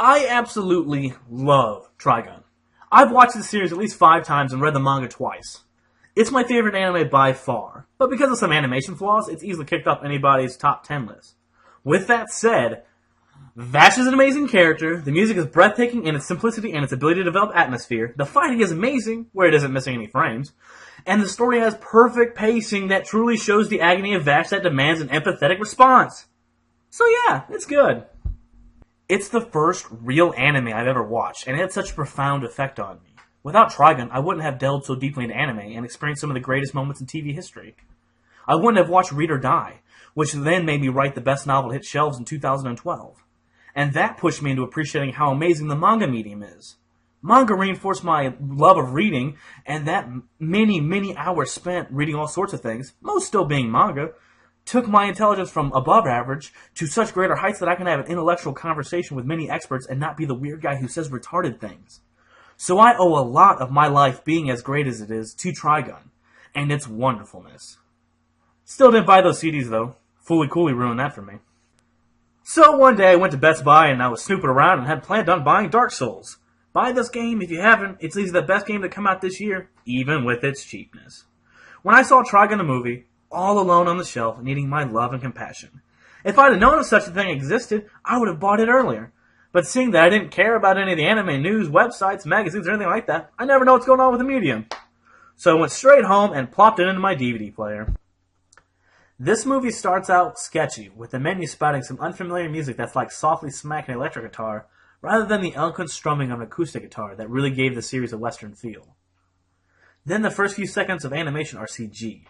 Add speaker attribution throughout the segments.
Speaker 1: I absolutely love Trigun. I've watched the series at least 5 times and read the manga twice. It's my favorite anime by far, but because of some animation flaws, it's easily kicked off anybody's top 10 list. With that said, Vash is an amazing character, the music is breathtaking in its simplicity and its ability to develop atmosphere, the fighting is amazing, where it isn't missing any frames, and the story has perfect pacing that truly shows the agony of Vash that demands an empathetic response. So yeah, it's good. It's the first real anime I've ever watched, and it had such a profound effect on me. Without Trigun, I wouldn't have delved so deeply into anime and experienced some of the greatest moments in TV history. I wouldn't have watched Read or Die, which then made me write the best novel to hit shelves in 2012. And that pushed me into appreciating how amazing the manga medium is. Manga reinforced my love of reading, and that many hours spent reading all sorts of things, most still being manga, took my intelligence from above average to such greater heights that I can have an intellectual conversation with many experts and not be the weird guy who says retarded things. So I owe a lot of my life being as great as it is to Trigun, and its wonderfulness. Still didn't buy those CDs though. Fooly Cooley ruined that for me. So one day I went to Best Buy and I was snooping around and had planned on buying Dark Souls. Buy this game if you haven't. It's easily the best game to come out this year, even with its cheapness. When I saw Trigun the movie, all alone on the shelf, needing my love and compassion. If I'd have known if such a thing existed, I would have bought it earlier. But seeing that I didn't care about any of the anime news, websites, magazines, or anything like that, I never know what's going on with the medium. So I went straight home and plopped it into my DVD player. This movie starts out sketchy, with the menu spouting some unfamiliar music that's like softly smacking an electric guitar, rather than the eloquent strumming of an acoustic guitar that really gave the series a Western feel. Then the first few seconds of animation are CG.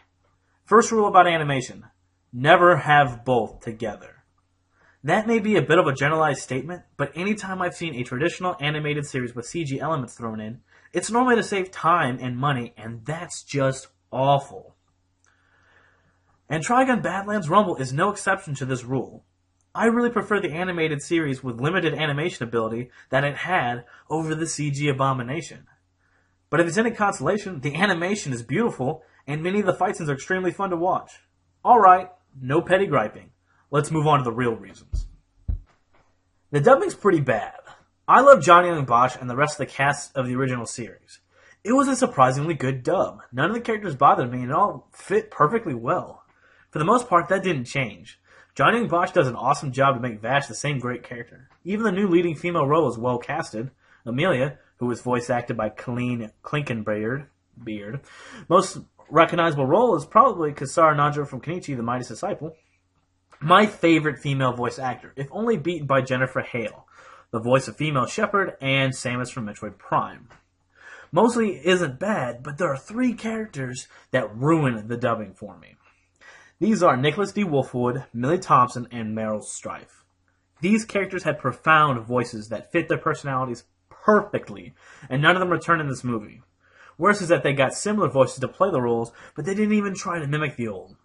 Speaker 1: First rule about animation, never have both together. That may be a bit of a generalized statement, but anytime I've seen a traditional animated series with CG elements thrown in, it's normally to save time and money, and that's just awful. And Trigun BadLands Rumble is no exception to this rule. I really prefer the animated series with limited animation ability that it had over the CG abomination. But if it's any consolation, the animation is beautiful, and many of the fight scenes are extremely fun to watch. Alright, no petty griping. Let's move on to the real reasons. The dubbing's pretty bad. I love Johnny Young Bosch and the rest of the cast of the original series. It was a surprisingly good dub. None of the characters bothered me and it all fit perfectly well. For the most part, that didn't change. Johnny Young Bosch does an awesome job to make Vash the same great character. Even the new leading female role is well casted. Amelia, who was voice acted by Colleen Klinkenbeard, most recognizable role is probably Kasara Nanjo from Kenichi, the Mighty Disciple. My favorite female voice actor, if only beaten by Jennifer Hale, the voice of female Shepard, and Samus from Metroid Prime. Mostly isn't bad, but there are 3 characters that ruin the dubbing for me. These are Nicholas D. Wolfwood, Millie Thompson, and Meryl Streif. These characters had profound voices that fit their personalities perfectly, and none of them return in this movie. Worse is that they got similar voices to play the roles, but they didn't even try to mimic the old.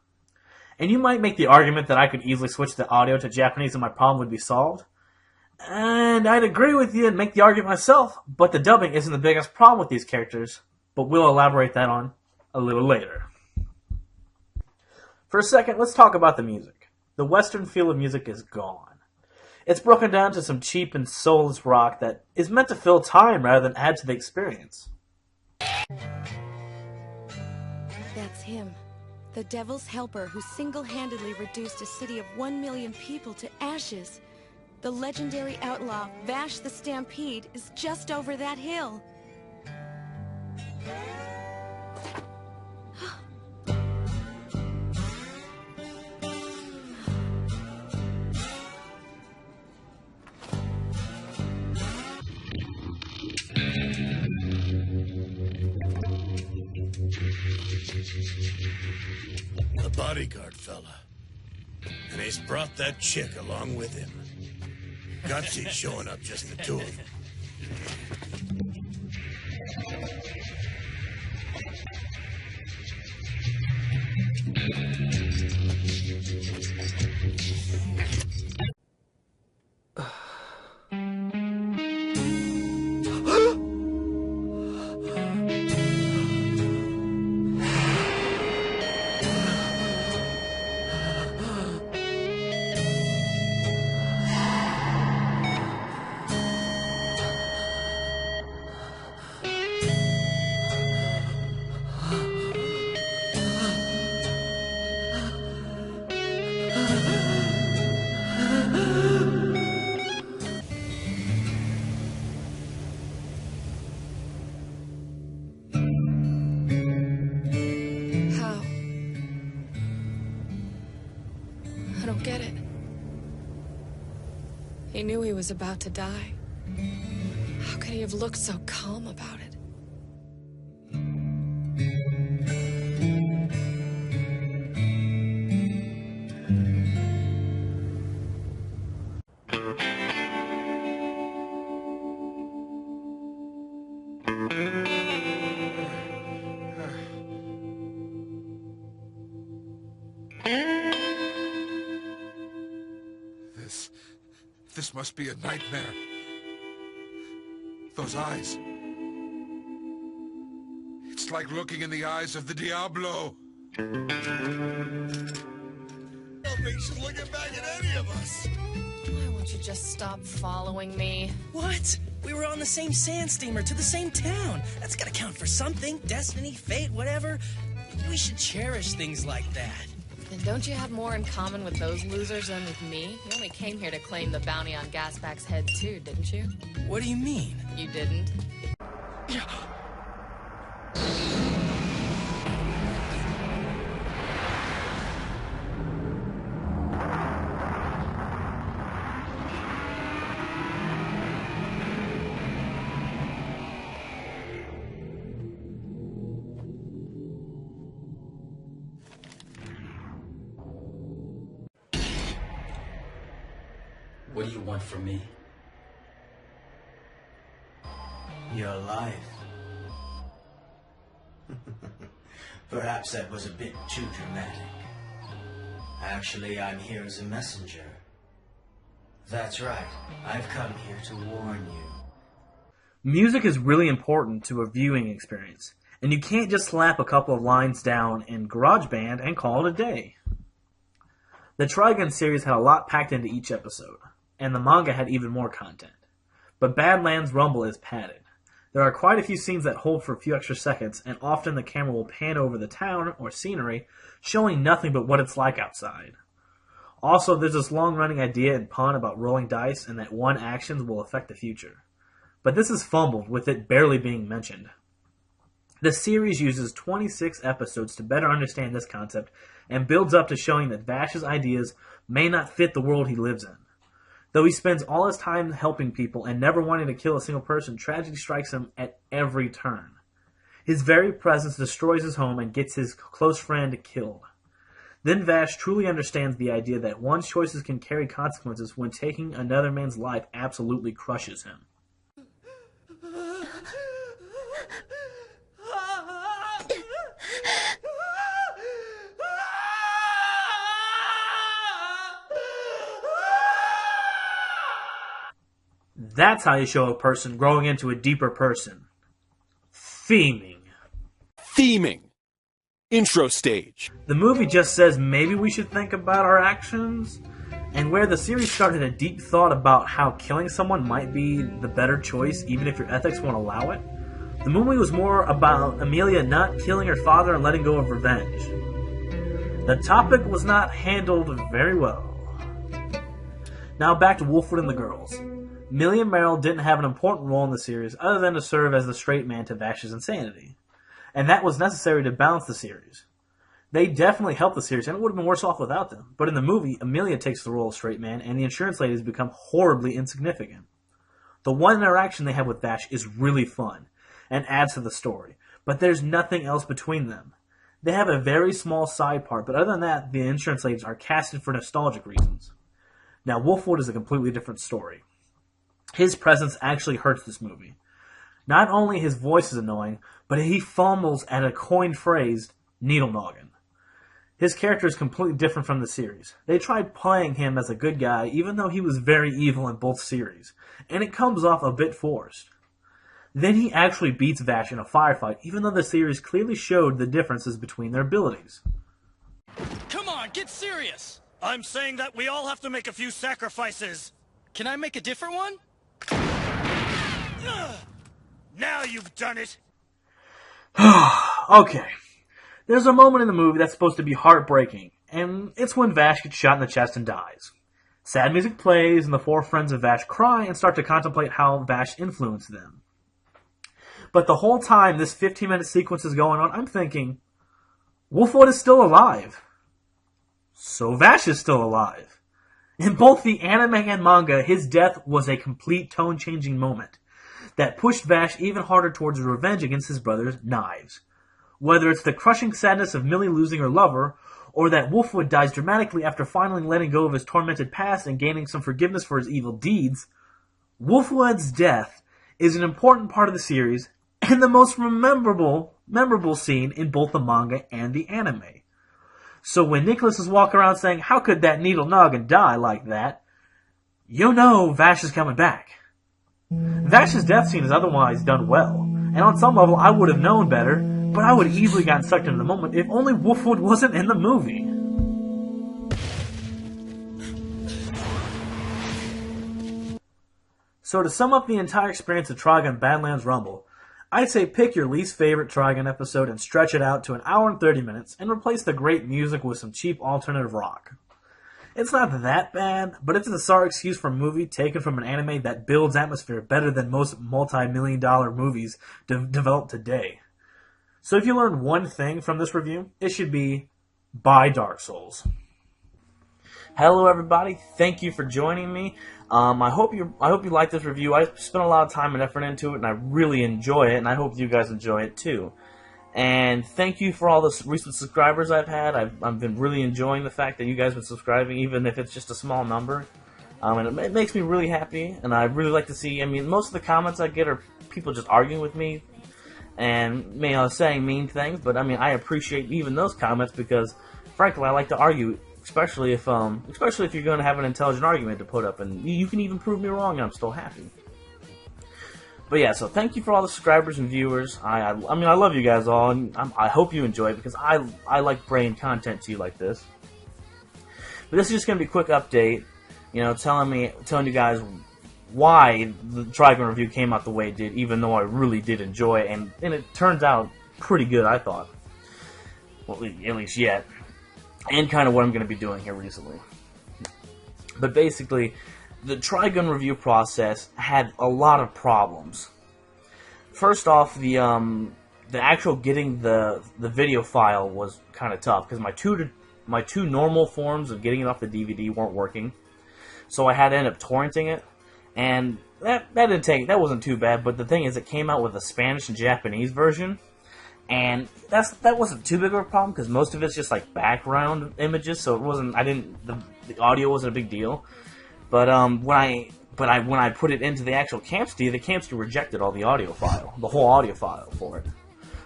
Speaker 1: And you might make the argument that I could easily switch the audio to Japanese and my problem would be solved. And I'd agree with you and make the argument myself, but the dubbing isn't the biggest problem with these characters, but we'll elaborate that on a little later. For a second, let's talk about the music. The Western feel of music is gone. It's broken down to some cheap and soulless rock that is meant to fill time rather than add to the experience.
Speaker 2: That's him. The Devil's Helper who single-handedly reduced a city of 1 million people to ashes. The legendary outlaw, Vash the Stampede, is just over that hill.
Speaker 3: The bodyguard fella. And he's brought that chick along with him. Gutsy showing up just the 2 of them.
Speaker 2: He knew he was about to die. How could he have looked so calm about it?
Speaker 4: This must be a nightmare. Those eyes. It's like looking in the eyes of the Diablo.
Speaker 3: Don't think she's looking back at any of us.
Speaker 2: Why won't you just stop following me?
Speaker 5: What? We were on the same sand steamer to the same town. That's gotta count for something. Destiny, fate, whatever. We should cherish things like that.
Speaker 2: Then don't you have more in common with those losers than with me? You only came here to claim the bounty on Gasback's head too, didn't you?
Speaker 5: What do you mean?
Speaker 2: You didn't?
Speaker 6: What do you want from me?
Speaker 7: Your life. Perhaps that was a bit too dramatic. Actually, I'm here as a messenger. That's right. I've come here to warn you.
Speaker 1: Music is really important to a viewing experience, and you can't just slap a couple of lines down in GarageBand and call it a day. The Trigun series had a lot packed into each episode, and the manga had even more content. But BadLands Rumble is padded. There are quite a few scenes that hold for a few extra seconds, and often the camera will pan over the town or scenery, showing nothing but what it's like outside. Also, there's this long-running idea and pun about rolling dice and that one action will affect the future. But this is fumbled, with it barely being mentioned. The series uses 26 episodes to better understand this concept, and builds up to showing that Vash's ideas may not fit the world he lives in. Though he spends all his time helping people and never wanting to kill a single person, tragedy strikes him at every turn. His very presence destroys his home and gets his close friend killed. Then Vash truly understands the idea that one's choices can carry consequences when taking another man's life absolutely crushes him. That's how you show a person growing into a deeper person. Theming.
Speaker 8: Theming. Intro stage.
Speaker 1: The movie just says maybe we should think about our actions, and where the series started a deep thought about how killing someone might be the better choice even if your ethics won't allow it, the movie was more about Amelia not killing her father and letting go of revenge. The topic was not handled very well. Now back to Wolfwood and the girls. Millie and Meryl didn't have an important role in the series other than to serve as the straight man to Vash's insanity. And that was necessary to balance the series. They definitely helped the series, and it would have been worse off without them. But in the movie, Amelia takes the role of straight man, and the insurance ladies become horribly insignificant. The one interaction they have with Vash is really fun, and adds to the story. But there's nothing else between them. They have a very small side part, but other than that, the insurance ladies are casted for nostalgic reasons. Now, Wolfwood is a completely different story. His presence actually hurts this movie. Not only his voice is annoying, but he fumbles at a coined phrase, needle noggin. His character is completely different from the series. They tried playing him as a good guy, even though he was very evil in both series, and it comes off a bit forced. Then he actually beats Vash in a firefight, even though the series clearly showed the differences between their abilities.
Speaker 5: Come on, get serious!
Speaker 3: I'm saying that we all have to make a few sacrifices.
Speaker 5: Can I make a different one?
Speaker 3: Now you've done it.
Speaker 1: Okay. There's a moment in the movie that's supposed to be heartbreaking, and it's when Vash gets shot in the chest and dies. Sad music plays, and the four friends of Vash cry and start to contemplate how Vash influenced them. But the whole time this 15-minute sequence is going on, I'm thinking, Wolfwood is still alive. So Vash is still alive. In both the anime and manga, his death was a complete tone-changing moment that pushed Vash even harder towards revenge against his brother's knives. Whether it's the crushing sadness of Millie losing her lover, or that Wolfwood dies dramatically after finally letting go of his tormented past and gaining some forgiveness for his evil deeds, Wolfwood's death is an important part of the series and the most memorable scene in both the manga and the anime. So when Nicholas is walking around saying, "How could that needle noggin die like that?" you know Vash is coming back. Vash's death scene is otherwise done well, and on some level I would have known better, but I would have easily gotten sucked into the moment if only Wolfwood wasn't in the movie. So to sum up the entire experience of Trigun BadLands Rumble, I'd say pick your least favorite Trigun episode and stretch it out to an hour and 30 minutes and replace the great music with some cheap alternative rock. It's not that bad, but it's a sorry excuse for a movie taken from an anime that builds atmosphere better than most multi-million-dollar movies developed today. So if you learned one thing from this review, it should be, buy Dark Souls. Hello everybody, thank you for joining me. I hope you like this review. I spent a lot of time and effort into it, and I really enjoy it, and I hope you guys enjoy it too. And thank you for all the recent subscribers I've had. I've been really enjoying the fact that you guys have been subscribing, even if it's just a small number. And it makes me really happy, and I really like to see, most of the comments I get are people just arguing with me and saying mean things, but I appreciate even those comments because, frankly, I like to argue, especially if you're going to have an intelligent argument to put up, and you can even prove me wrong, and I'm still happy. But yeah, so thank you for all the subscribers and viewers. I love you guys all, and I hope you enjoy it because I like bringing content to you like this. But this is just going to be a quick update, telling you guys why the Trigun review came out the way it did, even though I really did enjoy it, and it turns out pretty good, I thought. Well, at least yet. And kind of what I'm going to be doing here recently. But basically, the Trigun review process had a lot of problems. First off, the actual getting the video file was kind of tough because my two normal forms of getting it off the DVD weren't working, so I had to end up torrenting it, and that wasn't too bad. But the thing is, it came out with a Spanish and Japanese version, and that wasn't too big of a problem because most of it's just like background images, so it wasn't. The audio wasn't a big deal. But when I put it into the actual Camstia, the Camstia rejected all the audio file, the whole audio file for it.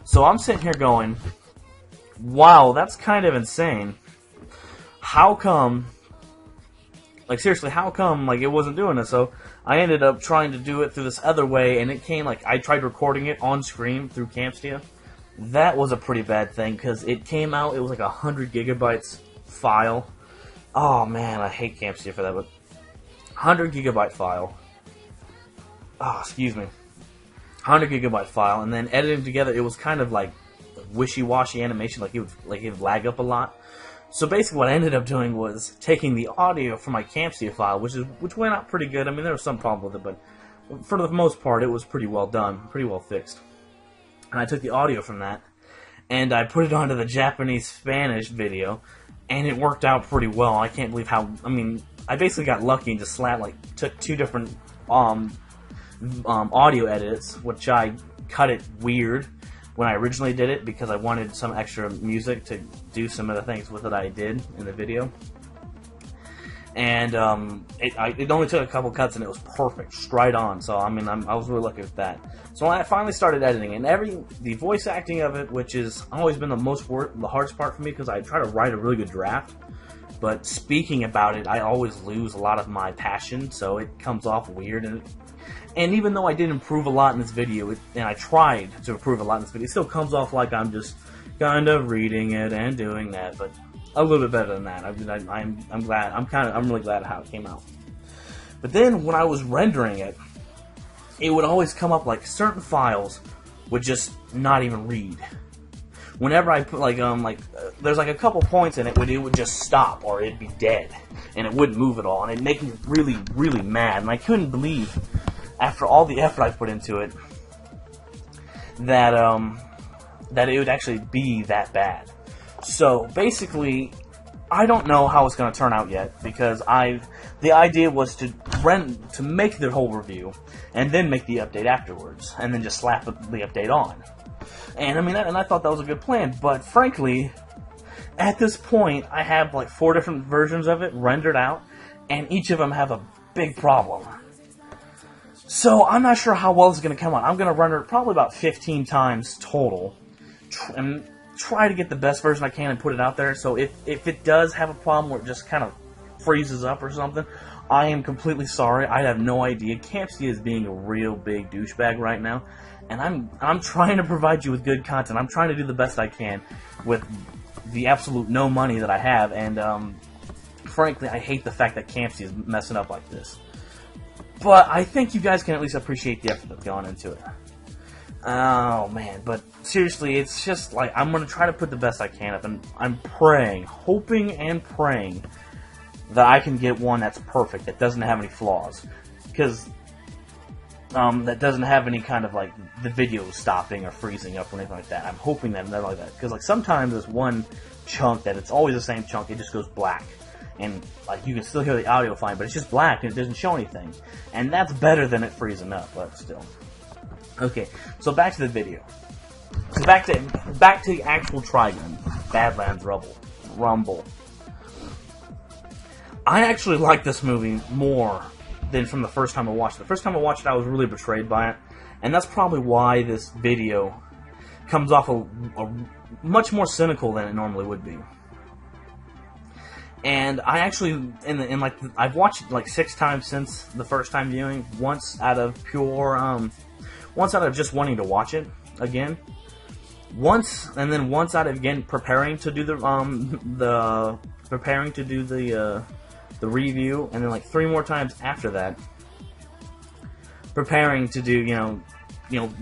Speaker 1: So I'm sitting here going, wow, that's kind of insane. How come, seriously, how come, it wasn't doing it? So I ended up trying to do it through this other way, and it came, I tried recording it on screen through Camstia. That was a pretty bad thing, because it came out, it was 100 gigabytes file. Oh, man, I hate Camstia for that, but 100 gigabyte file. Oh, excuse me. 100 gigabyte file, and then editing together, it was kind of wishy-washy animation, it would lag up a lot. So basically, what I ended up doing was taking the audio from my Camstia file, which went out pretty good. There was some problem with it, but for the most part, it was pretty well done, pretty well fixed. And I took the audio from that, and I put it onto the Japanese-Spanish video, and it worked out pretty well. I can't believe how. I basically got lucky and just took two different audio edits, which I cut it weird when I originally did it because I wanted some extra music to do some of the things with it I did in the video. And it only took a couple cuts and it was perfect, straight on. So I was really lucky with that. So I finally started editing, and the voice acting of it, which has always been the hardest part for me because I try to write a really good draft. But speaking about it, I always lose a lot of my passion, so it comes off weird. And even though I did improve a lot in this video, and I tried to improve a lot in this video, it still comes off like I'm just kind of reading it and doing that. But a little bit better than that. I'm glad. I'm really glad how it came out. But then when I was rendering it, it would always come up certain files would just not even read. Whenever I put there's a couple points in it where it would just stop or it'd be dead and it wouldn't move at all, and it'd make me really, really mad. And I couldn't believe, after all the effort I put into it, that it would actually be that bad. So basically, I don't know how it's going to turn out yet because I've the idea was to make the whole review, and then make the update afterwards, and then just slap the update on. And I mean, and I thought that was a good plan, but frankly, at this point, I have like 4 different versions of it rendered out, and each of them have a big problem. So I'm not sure how well it's going to come out. I'm going to render it probably about 15 times total, and try to get the best version I can and put it out there. So if it does have a problem where it just kind of freezes up or something, I am completely sorry. I have no idea. Campsy is being a real big douchebag right now, and I'm trying to provide you with good content. I'm trying to do the best I can with the absolute no money that I have, and frankly, I hate the fact that Campsy is messing up like this. But I think you guys can at least appreciate the effort that's gone into it. Oh man, but seriously, it's just like, I'm going to try to put the best I can up, and I'm praying, hoping and praying that I can get one that's perfect, that doesn't have any flaws. Because that doesn't have any kind of like the video stopping or freezing up or anything like that. I'm hoping that nothing like that. Because like sometimes there's one chunk that it's always the same chunk, it just goes black. And like you can still hear the audio fine, but it's just black and it doesn't show anything. And that's better than it freezing up, but still. Okay, so back to the video. So back to the actual Trigun BadLands Rumble. I actually like this movie more than from the first time I watched it. The first time I watched it, I was really betrayed by it, and that's probably why this video comes off a much more cynical than it normally would be. And I actually, I've watched it like 6 times since the first time viewing. Once out of just wanting to watch it again. Once out of again preparing to do the review, and then like 3 more times after that, preparing to do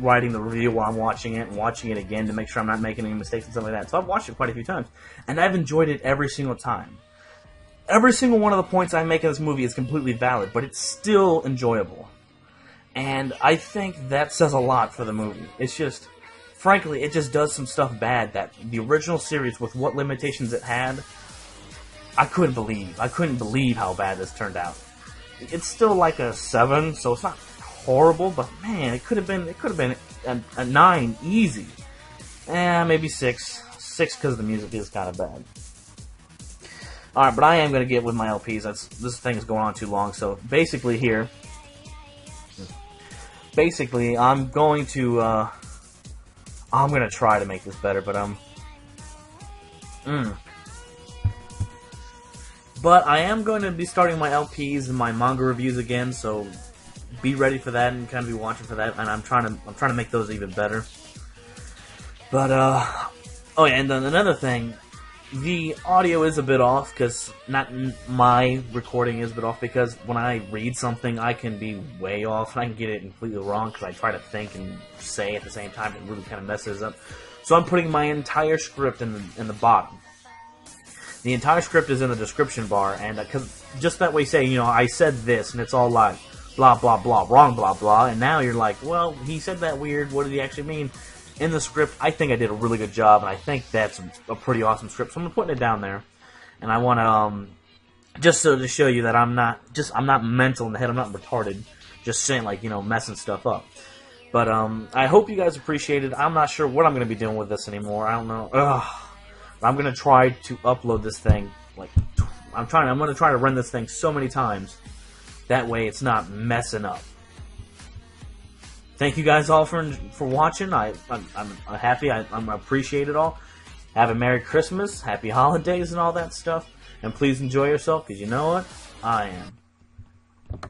Speaker 1: writing the review while I'm watching it and watching it again to make sure I'm not making any mistakes and stuff like that. So I've watched it quite a few times, and I've enjoyed it every single time. Every single one of the points I make in this movie is completely valid, but it's still enjoyable. And I think that says a lot for the movie. It's just, frankly, it just does some stuff bad that the original series, with what limitations it had, I couldn't believe. I couldn't believe how bad this turned out. It's still like a 7, so it's not horrible, but man, it could have been a 9 easy. Maybe 6. 6 because the music is kind of bad. Alright, but I am going to get with my LPs. This thing is going on too long, so basically here, I'm going to try to make this better, but But I am going to be starting my LPs and my manga reviews again, so be ready for that and kind of be watching for that. And I'm trying to make those even better. But oh yeah, and then another thing, the audio is a bit off because my recording is a bit off because when I read something, I can be way off and I can get it completely wrong because I try to think and say at the same time. It really kind of messes up. So I'm putting my entire script in the bottom. The entire script is in the description bar, and just that way saying, I said this, and it's all like, blah, blah, blah, wrong, blah, blah, and now you're like, well, he said that weird, what did he actually mean? In the script, I think I did a really good job, and I think that's a pretty awesome script, so I'm putting it down there, and I want to, just so to show you that I'm not mental in the head, I'm not retarded, just saying, like, messing stuff up. But, I hope you guys appreciate it. I'm not sure what I'm going to be doing with this anymore, I don't know. I'm going to try to upload this thing, I'm going to try to run this thing so many times, that way it's not messing up. Thank you guys all for watching. I'm happy, I appreciate it all. Have a Merry Christmas, Happy Holidays and all that stuff, and please enjoy yourself, because you know what? I am.